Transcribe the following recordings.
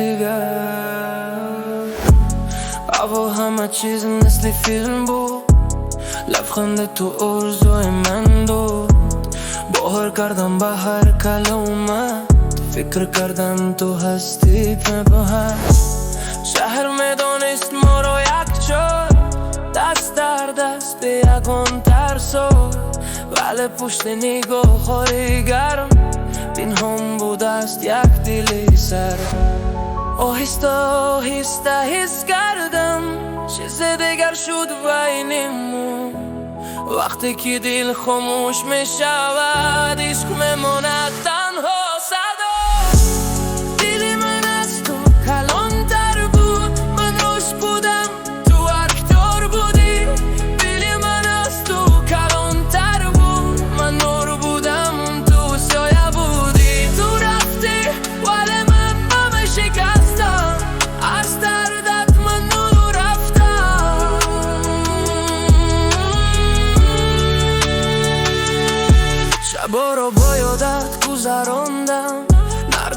دیگر. هوا همه چیز مثل فیلم بود، لبخند تو ارزوی من بود. باور کردم به هر کلمه، فکر کردم تو هستی پنهان. شهر میدانست ما را یک جا، دست در دست به یکان ترسو. ولی پشت نگاه های گرم پنهان بود است یک دل سر. آهسته آهسته حس کردم چیز دیگر شد بینمون. وقتی که دل خاموش می شود، عشق میماند تنها صدا. دل من از تو کلان تر بود، من روش بودم تو اکتار بودی. دل من از تو کلان تر بود، من نور بودم تو سایه بودی. تو رفتی ولی من همه شکستم، از دردت من نور رفتم. شبا رو با یادت گذراندم،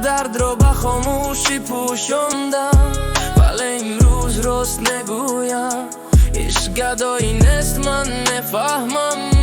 درد رو به خاموشی پوشاندم. ولی امروز راست نگویم، عشق گدایی نیست من نفهمم.